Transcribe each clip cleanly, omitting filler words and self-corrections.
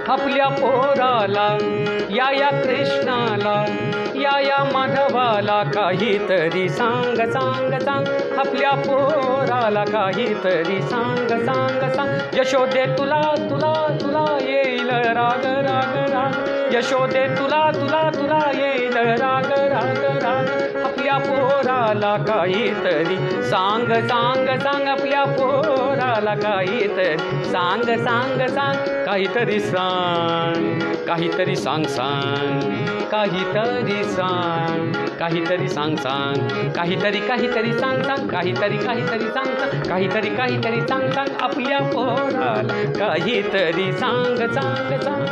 आपल्या पोराला, या कृष्णाला, या माधवाला काहीतरी सांग सांग सांग. आपल्या पोराला काहीतरी सांग सांग सांग. यशोदे तुला तुला तुला येईल राग राग राग. यशोदे तुला तुला तुला येईल राग राग राग. आपल्या पोराला काहीतरी सांग सांग सांग. आपल्या पोराला काहीतरी सांग सांग सांग. काहीतरी सांग, काहीतरी सांग सांग. काहीतरी सांग, काहीतरी सांग सांग. काहीतरी काहीतरी सांग सांग. काहीतरी काहीतरी सांग सांग. काहीतरी काहीतरी सांग सांग. आपल्या पोराला काहीतरी सांग सांग सांग.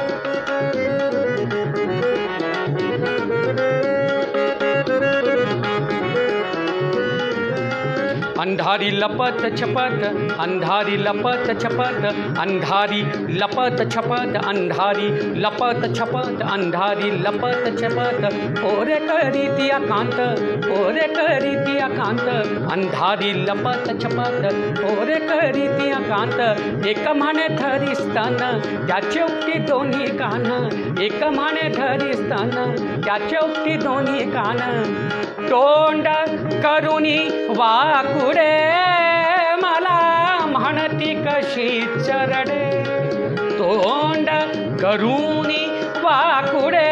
अंधारी लपत छपत, अंधारी लपत छपत, अंधारी लपत छपत, अंधारी लपत छपत, अंधारी लपत छपत. ओरे करीती कांत, ओरे करीती कांत. अंधारी लपत छपत, ओरे करीती कांत. एक म्हणे धरिस्तान त्याचे उक्ती दोन्ही कान. एक म्हणे धरिस्तान त्याचे उक्ती दोन्ही कान. तोंड करुणी वाकुडे मला म्हणती कशी चरडे. तोंड करुणी वाकुडे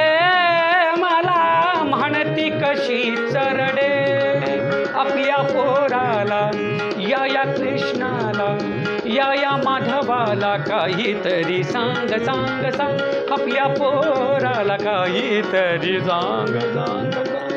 मला म्हणती कशी चरडे. आपल्या पोराला, या कृष्णाला, या माधवाला काहीतरी सांग सांग सांग. आपल्या पोराला काहीतरी सांग सांग सांग.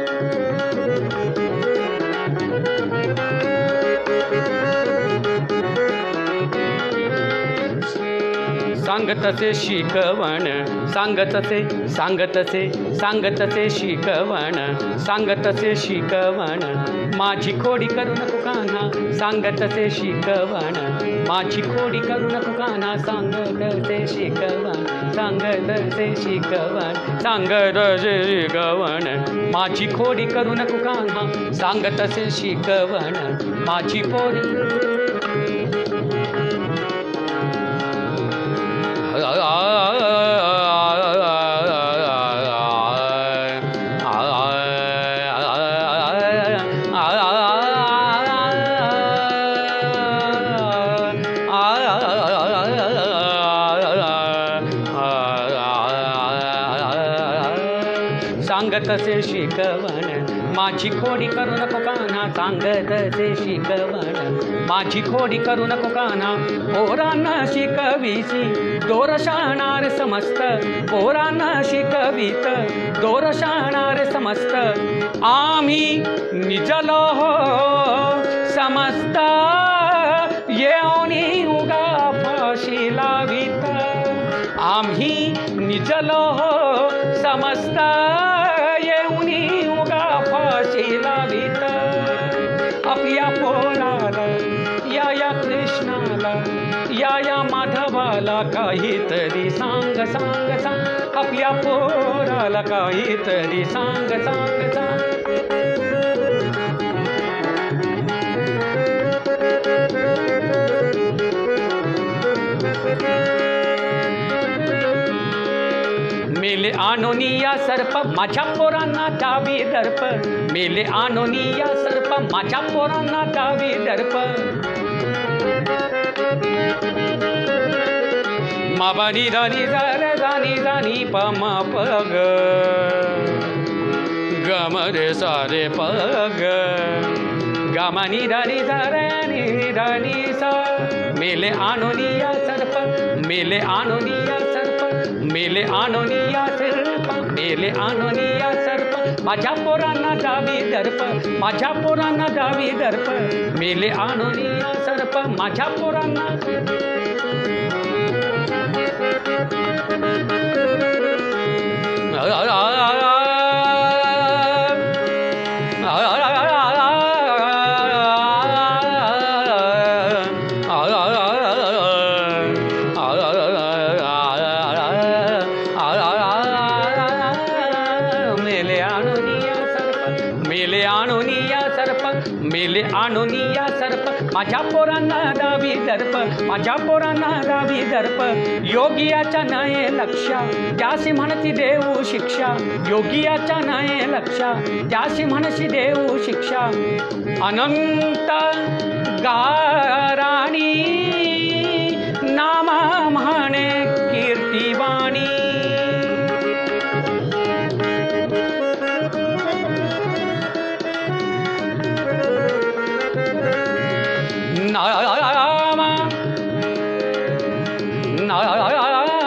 सांगतसे शिकवण, सांगतसे सांगतसे सांगतसे शिकवण, सांगतसे शिकवण. माझी खोडी करू नको कान्हा, सांगतसे शिकवण. माझी खोडी करू नको कान्हा, सांगतसे शिकवण. सांगतसे शिकवण, सांगतसे शिकवण. माझी खोडी करू नको कान्हा, सांगतसे शिकवण. माझी खोडी सांगतसे शिकवण. माझी खोडी करू नको कान्हा, सांगतसे शिकवण. माझी खोडी करू नको कान्हा. पोरांना शिकवीसी दोरशाणार समस्त, पोरांना शिकवीत दोरशाणार समस्त. आम्ही निजलो हो समस्त, येऊनी उगा फाशी लावित. आम्ही निजलो हो समस्त, येऊनी उगा फाशी लावित. आपल्या पोराला, या कृष्णाला, या माधवाला काहीतरी सांग सांग सांग. आपल्या पोराला काहीतरी सांग सांग सांग. मेले आणोनिया सर्प माझ्या पोरांना दावी दर्प. मेले आणोनिया सर्प माझ्या पोरांना दावी दर्प. माबानी रानी जर रानी रानी पम पग, गम रे सारे पग. गामानी रानी रानी रानी सा. मेले आणोनिया सर्प, मेले आणोनिया सर्प, मेले आणोनिया सर्प, मेले आणोनिया सर्प. माझ्या पोरांना दावी दर्प, माझ्या पोरांना दावी दर्प. मेले आणोनिया सर्प माझ्या पोरांना. मेले आणोनिया सर्प, माझ्या पोरांना दावी दर्प, माझ्या पोरांना दावी दर्प. योगियाच्या नये लक्षा, त्यासी म्हणती देऊ शिक्षा. योगियाच्या नये लक्षा, त्यासी म्हणशी देऊ शिक्षा. अनंत गाराणी नामा म्हणे कीर्तिवाणी.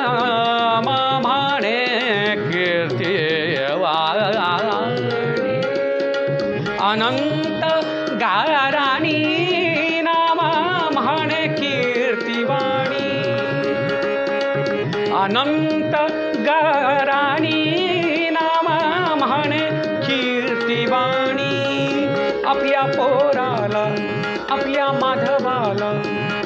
नामा म्हणे कीर्तिवाणी. अनंत गाराणी नामा म्हणे कीर्तिवाणी. अनंत गाराणी नामा म्हणे कीर्तिवाणी. आपल्या पोराला, आपल्या माधवाला,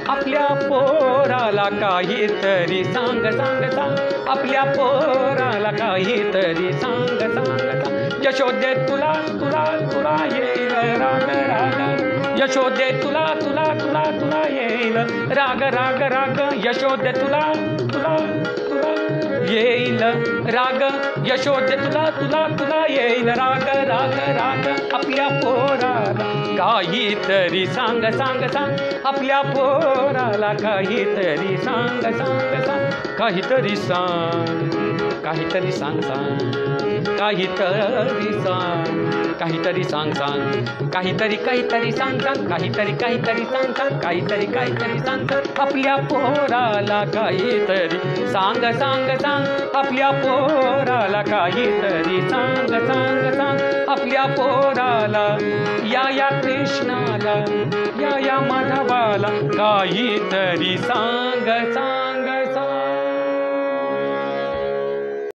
आपल्या पोराला काहीतरी सांग सांग सांग. आपल्या पोराला काहीतरी सांग सांग सांग. यशोदे तुला तुला तुला येईल राग राग. यशोदे तुला तुला तुला तुला येईल राग राग राग. यशोदे तुला तुला तुला येईल राग. यशोदे तुला तुला तुला येईल राग राग राग. आपल्या पोराला काहीतरी सांग सांग सांग. आपल्या पोराला काहीतरी सांग सांग सांग. काहीतरी सांग, काहीतरी सांग सांग. काहीतरी सांग, काहीतरी सांग सांग. काहीतरी काहीतरी सांग सांग. काहीतरी काहीतरी सांग सांग. काहीतरी काहीतरी सांग सांग. आपल्या पोराला काहीतरी सांग सांग सांग. आपल्या पोराला काहीतरी सांग सांग सांग. आपल्या पोराला या कृष्णाला, या माधवाला काहीतरी सांग सांग.